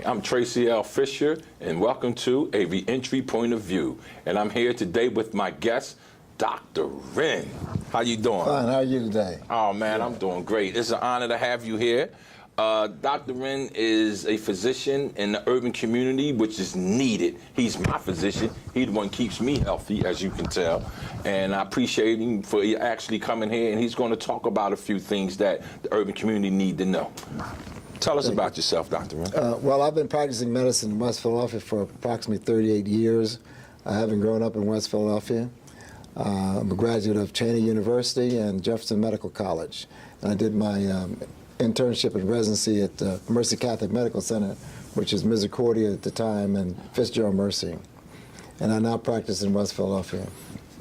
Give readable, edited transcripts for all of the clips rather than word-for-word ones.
I'm Tracey L. Fisher, and welcome to A Reentry Point of View. And I'm here today with my guest, Dr. Wrenn. How you doing? Fine. How are you today? Oh, man, I'm doing great. It's an honor to have you here. Dr. Wrenn is a physician in the urban community, which is needed. He's my physician. He's the one who keeps me healthy, as you can tell. And I appreciate him for actually coming here, and he's going to talk about a few things that the urban community need to know. Tell us about yourself, Dr. Wrenn. Well, I've been practicing medicine in West Philadelphia for approximately 38 years, having grown up in West Philadelphia. I'm a graduate of Cheney University and Jefferson Medical College. And I did my internship and residency at Mercy Catholic Medical Center, which is Misericordia at the time, and Fitzgerald Mercy. And I now practice in West Philadelphia.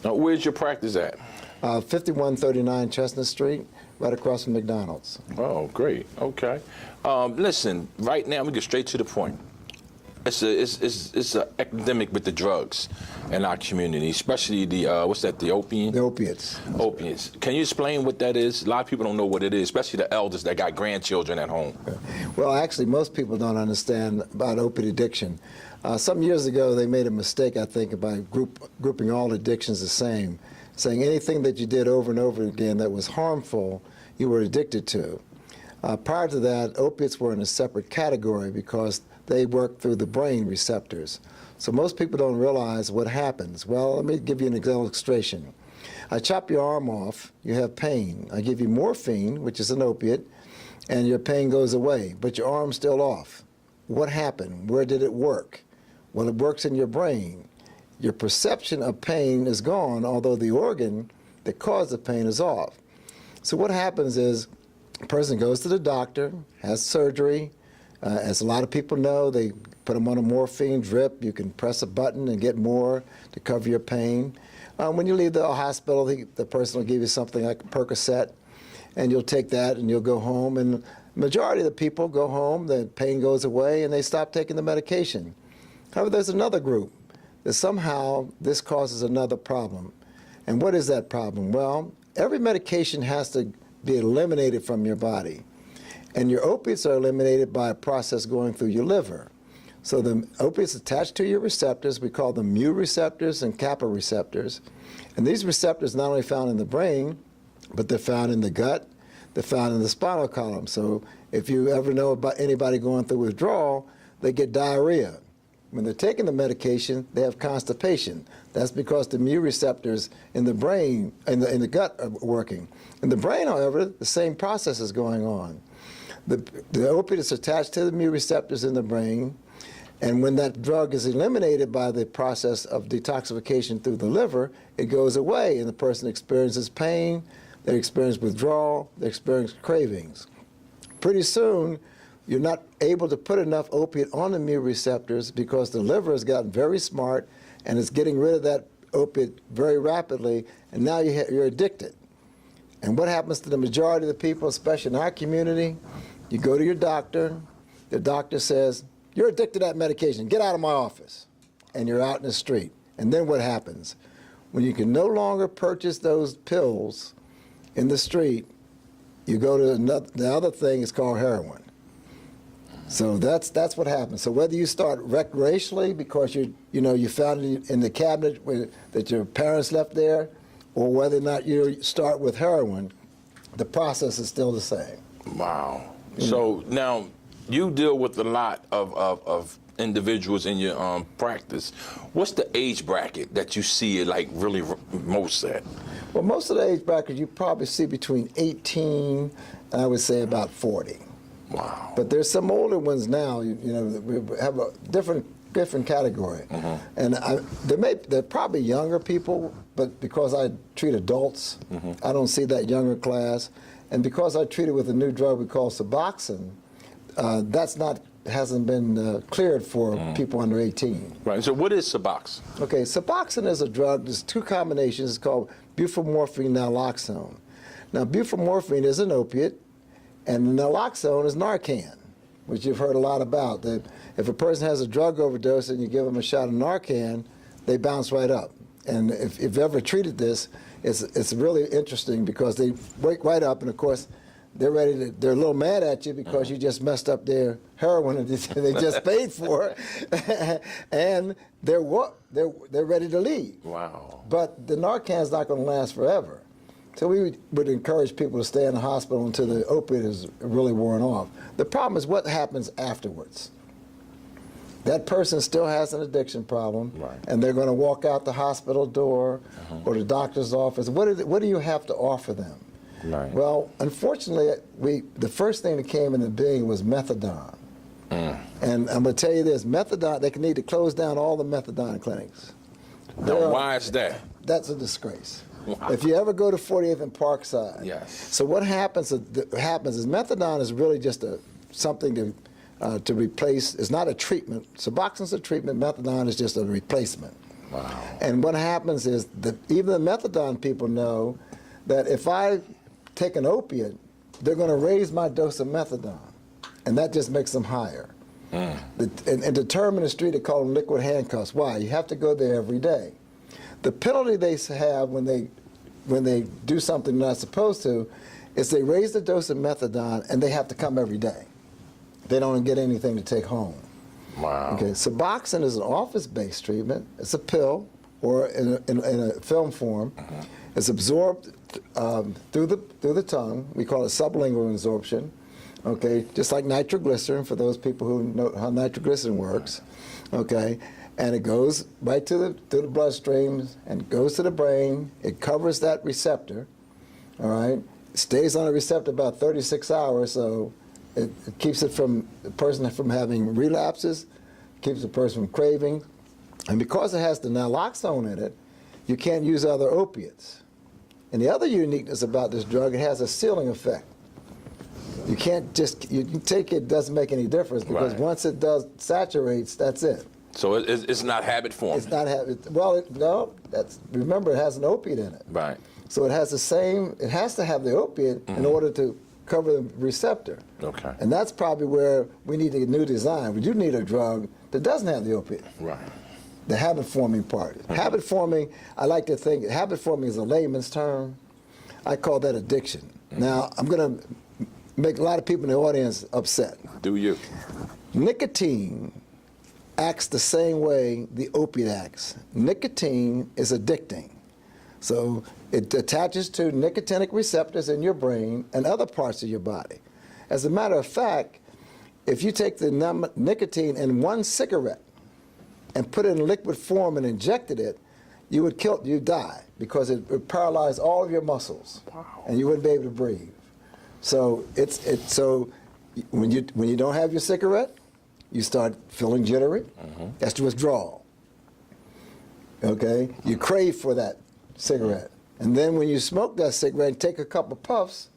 Now, where's your practice at? 5139 Chestnut Street, right across from McDonald's. Oh, great. Okay. Listen, right now, we get straight to the point. It's an epidemic with the drugs in our community, especially the, what's that, the opium? The opiates. Opiates. Can you explain what that is? A lot of people don't know what it is, especially the elders that got grandchildren at home. Well, actually, most people don't understand about opiate addiction. Some years ago, they made a mistake, I think, by grouping all addictions the same, saying anything that you did over and over again that was harmful, you were addicted to. Prior to that, opiates were in a separate category because they work through the brain receptors. So most people don't realize what happens. Well, let me give you an illustration. I chop your arm off, you have pain. I give you morphine, which is an opiate, and your pain goes away, but your arm's still off. What happened? Where did it work? Well, it works in your brain. Your perception of pain is gone, although the organ that caused the pain is off. So what happens is a person goes to the doctor, has surgery. As a lot of people know, they put them on a morphine drip. You can press a button and get more to cover your pain. When you leave the hospital, the person will give you something like a Percocet, and you'll take that and you'll go home. And the majority of the people go home, the pain goes away, and they stop taking the medication. However, there's another group that somehow this causes another problem. And what is that problem? Well, every medication has to be eliminated from your body. And your opiates are eliminated by a process going through your liver. So the opiates attached to your receptors, we call them mu receptors and kappa receptors. And these receptors not only found in the brain, but they're found in the gut, they're found in the spinal column. So if you ever know about anybody going through withdrawal, they get diarrhea. When they're taking the medication, they have constipation. That's because the mu receptors in the brain, in the gut are working. In the brain, however, the same process is going on. The opiate is attached to the mu receptors in the brain, and when that drug is eliminated by the process of detoxification through the liver, it goes away, and the person experiences pain, they experience withdrawal, they experience cravings. Pretty soon, you're not able to put enough opiate on the mu receptors because the liver has gotten very smart and is getting rid of that opiate very rapidly, and now you're addicted. And what happens to the majority of the people, especially in our community? You go to your doctor, the doctor says, you're addicted to that medication, get out of my office. And you're out in the street. And then what happens? When you can no longer purchase those pills in the street, you go to the other thing is called heroin. So that's what happens. So whether you start recreationally because you found it in the cabinet that your parents left there, or whether or not you start with heroin, the process is still the same. Wow. So now you deal with a lot of individuals in your practice. What's the age bracket that you see it like really most at? Well, most of the age brackets you probably see between 18 and I would say about 40. Wow. But there's some older ones now, we have a different category. Mm-hmm. And they're probably younger people, but because I treat adults, mm-hmm. I don't see that younger class. And because I treat it with a new drug we call Suboxone, hasn't been cleared for people under 18. Right, so what is Suboxone? Okay, Suboxone is a drug, there's two combinations, it's called buprenorphine and naloxone. Now, buprenorphine is an opiate, and naloxone is Narcan, which you've heard a lot about. That if a person has a drug overdose and you give them a shot of Narcan, they bounce right up. And if you've ever treated this, it's really interesting because they wake right up, and of course, they're they're a little mad at you because you just messed up their heroin and they just paid for it, and they're ready to leave. Wow. But the Narcan's not going to last forever. So we would encourage people to stay in the hospital until the opiate is really worn off. The problem is what happens afterwards. That person still has an addiction problem, right, and they're going to walk out the hospital door or the doctor's office. What do you have to offer them? Right. Well, unfortunately, the first thing that came into being was methadone. And I'm going to tell you this, methadone, they need to close down all the methadone clinics. Now, why is that? That's a disgrace. Wow. If you ever go to 48th and Parkside, yes. So what happens is methadone is really just something to replace. It's not a treatment. Suboxone's a treatment. Methadone is just a replacement. Wow. And what happens is that even the methadone people know that if I take an opiate, they're going to raise my dose of methadone, and that just makes them higher. In determined street, they call them liquid handcuffs. Why? You have to go there every day. The penalty they have when they do something they're not supposed to is they raise the dose of methadone, and they have to come every day. They don't get anything to take home. Wow. Okay, Suboxone is an office-based treatment. It's a pill or in a film form. It's absorbed through the tongue. We call it sublingual absorption. Okay, just like nitroglycerin for those people who know how nitroglycerin works. Okay, and it goes right to the bloodstream and goes to the brain. It covers that receptor. All right, it stays on the receptor about 36 hours, so it keeps the person from having relapses, keeps the person from craving, and because it has the naloxone in it, you can't use other opiates. And the other uniqueness about this drug, it has a ceiling effect. You can't just, you take it, doesn't make any difference because right, once it saturates, that's it. So it's not habit forming. It's not habit. Well, no. Remember, it has an opiate in it. Right. So it has the same. It has to have the opiate in order to cover the receptor. Okay. And that's probably where we need a new design. We do need a drug that doesn't have the opiate. Right. The habit forming part. Habit forming, I like to think, habit forming is a layman's term. I call that addiction. Now, I'm going to make a lot of people in the audience upset. Do you? Nicotine acts the same way the opiate acts. Nicotine is addicting. So it attaches to nicotinic receptors in your brain and other parts of your body. As a matter of fact, if you take the nicotine in one cigarette and put it in liquid form and injected it, you'd die because it would paralyze all of your muscles. Wow. And you wouldn't be able to breathe. So so when you don't have your cigarette, you start feeling jittery. That's the withdrawal. Okay? You crave for that cigarette. And then when you smoke that cigarette and take a couple puffs,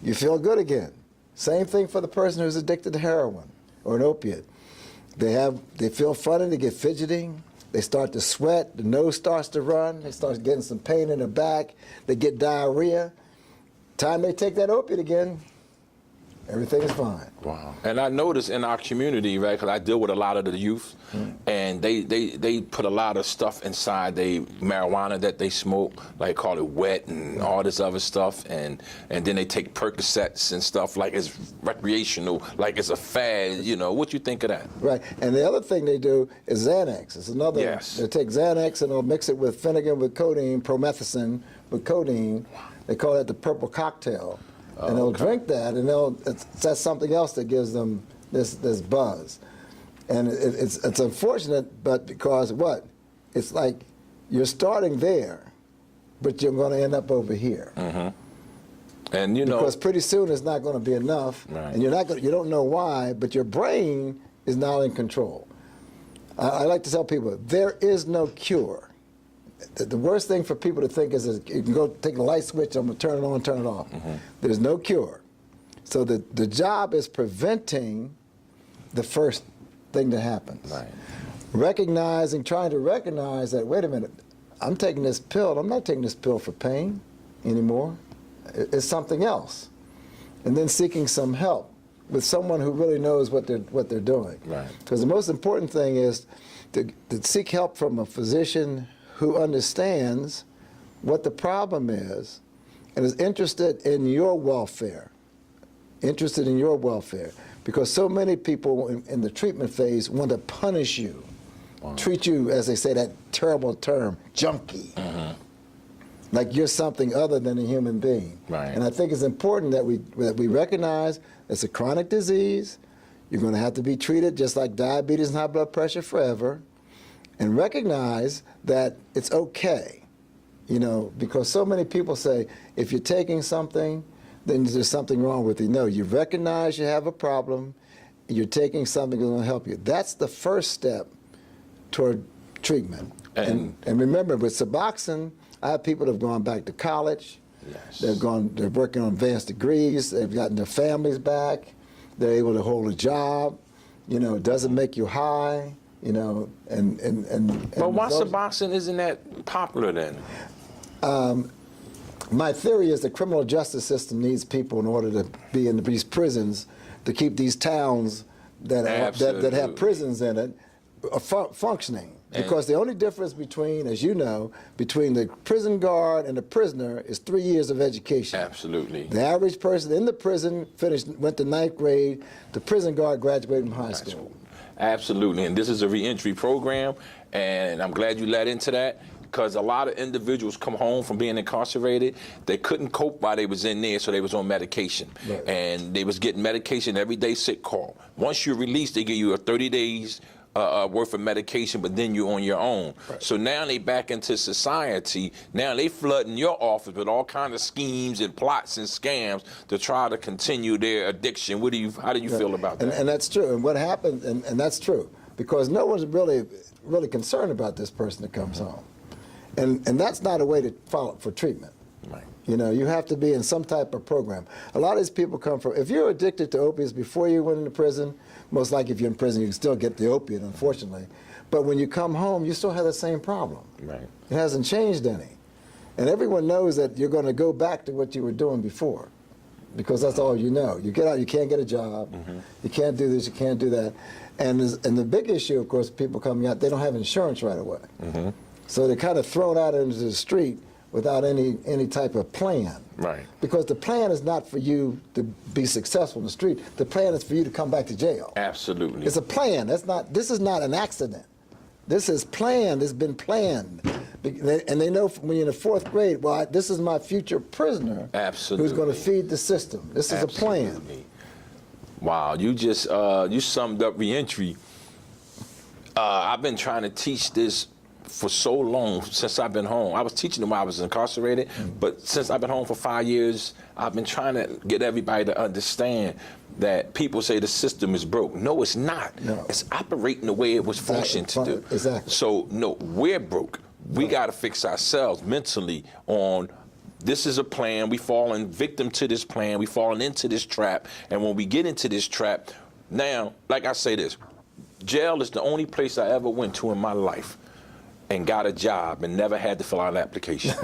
you feel good again. Same thing for the person who's addicted to heroin or an opiate. They feel funny, they get fidgety, they start to sweat, the nose starts to run, they start getting some pain in the back, they get diarrhea. Time they take that opiate again, everything is fine. Wow. And I notice in our community, right, because I deal with a lot of the youth, and they put a lot of stuff inside they marijuana that they smoke, like call it wet and all this other stuff, and then they take Percocets and stuff like it's recreational, like it's a fad, you know. What you think of that? Right. And the other thing they do is Xanax. It's another. Yes. They take Xanax and they'll mix it with Finnegan with codeine, promethazine with codeine. They call that the purple cocktail. And they'll drink that, and that's something else that gives them this buzz. And it's unfortunate, but because what? It's like you're starting there, but you're going to end up over here. And you know, because pretty soon it's not going to be enough, right, and you don't know why, but your brain is now in control. I like to tell people there is no cure. The worst thing for people to think is you can go take the light switch, I'm going to turn it on, turn it off. There's no cure. So the job is preventing the first thing that happens. right, Trying to recognize that, wait a minute, I'm taking this pill, I'm not taking this pill for pain anymore. It's something else. And then seeking some help with someone who really knows what they're doing. Right. Because the most important thing is to seek help from a physician who understands what the problem is and is interested in your welfare. interested in your welfare, because so many people in the treatment phase want to punish you, treat you, as they say, that terrible term, junkie. Like you're something other than a human being. Right. And I think it's important that we recognize it's a chronic disease. You're going to have to be treated just like diabetes and high blood pressure forever, and recognize that it's okay, you know, because so many people say, if you're taking something, then there's something wrong with you. No, you recognize you have a problem, you're taking something that's going to help you. That's the first step toward treatment. And remember, with Suboxone, I have people that have gone back to college. Yes. They're working on advanced degrees. They've gotten their families back. They're able to hold a job. You know, it doesn't make you high. You know, But why Suboxone isn't that popular then? My theory is the criminal justice system needs people in order to be in these prisons, to keep these towns that have prisons in it functioning. Because the only difference between, as you know, between the prison guard and the prisoner is 3 years of education. Absolutely. The average person in the prison went to 9th grade. The prison guard graduated from high school. Absolutely, and this is a reentry program, and I'm glad you led into that, because a lot of individuals come home from being incarcerated. They couldn't cope while they was in there, so they was on medication. Right. And they was getting medication every day, sick call. Once you're released, they give you a 30 days worth of medication, but then you're on your own. Right. So now they back into society. Now they flooding your office with all kinds of schemes and plots and scams to try to continue their addiction. How do you feel about that? And that's true. And what happened, and that's true, because no one's really concerned about this person that comes home. And that's not a way to follow for treatment. Right. You know, you have to be in some type of program. A lot of these people come from, if you're addicted to opiates before you went into prison, most likely if you're in prison, you can still get the opiate, unfortunately. But when you come home, you still have the same problem. Right. It hasn't changed any. And everyone knows that you're going to go back to what you were doing before, because that's all you know. You get out, you can't get a job, you can't do this, you can't do that. And the big issue, of course, people coming out, they don't have insurance right away. So they're kind of thrown out into the street without any type of plan. Right. Because the plan is not for you to be successful in the street. The plan is for you to come back to jail. Absolutely. It's a plan. This is not an accident. This is planned. It's been planned. And they know when you're in the 4th grade, well, this is my future prisoner. Absolutely. Who's going to feed the system. This is a plan. Wow, you just you summed up reentry. I've been trying to teach this for so long, since I've been home. I was teaching them while I was incarcerated, but since I've been home for 5 years, I've been trying to get everybody to understand that people say the system is broke. No, it's not. No. It's operating the way it was functioned to do. Exactly. So, no, we're broke. We got to fix ourselves mentally on this is a plan. We falling victim to this plan. We falling into this trap. And when we get into this trap, now, like I say this, jail is the only place I ever went to in my life and got a job and never had to fill out an application.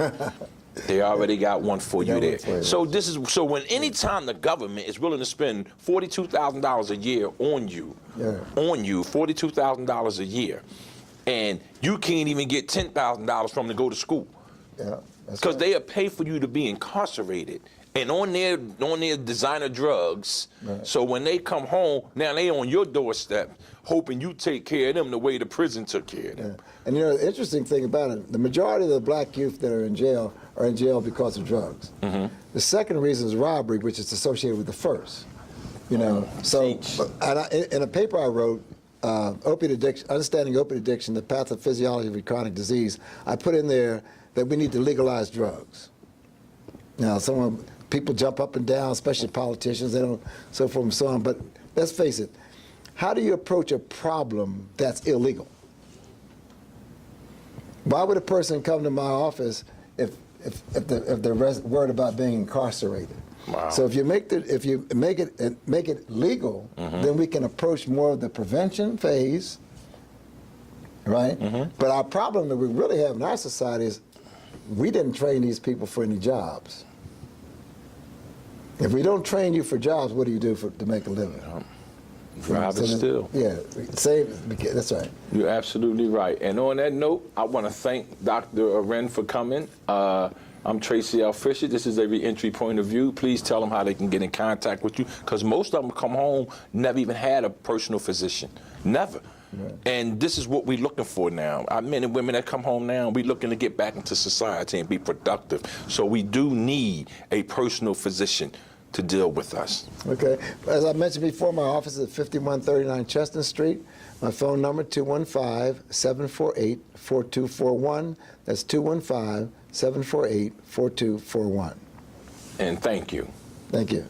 They already got one for you there. So when anytime the government is willing to spend $42,000 a year on you, $42,000 a year, and you can't even get $10,000 from them to go to school. Yeah. Because they'll pay for you to be incarcerated and on their designer drugs. Right. So when they come home, now they on your doorstep, hoping you take care of them the way the prison took care of them. Yeah. And you know, the interesting thing about it, the majority of the black youth that are in jail because of drugs. The second reason is robbery, which is associated with the first. You know, so in a paper I wrote, opiate addiction, understanding opiate addiction, the pathophysiology of chronic disease, I put in there that we need to legalize drugs. Now, people jump up and down, especially politicians, they don't, so forth and so on, but let's face it, how do you approach a problem that's illegal? Why would a person come to my office if they're worried about being incarcerated? Wow. So if you make it legal, then we can approach more of the prevention phase, right? But our problem that we really have in our society is we didn't train these people for any jobs. If we don't train you for jobs, what do you do to make a living? Drive it still. Yeah, that's right. You're absolutely right. And on that note, I want to thank Dr. Wrenn for coming. I'm Tracey L. Fisher. This is a reentry point of view. Please tell them how they can get in contact with you, because most of them come home, never even had a personal physician. Never. Right. And this is what we're looking for now. Our men and women that come home now, we're looking to get back into society and be productive. So we do need a personal physician to deal with us. Okay. As I mentioned before, my office is at 5139 Chestnut Street. My phone number, 215-748-4241. That's 215-748-4241. And thank you. Thank you.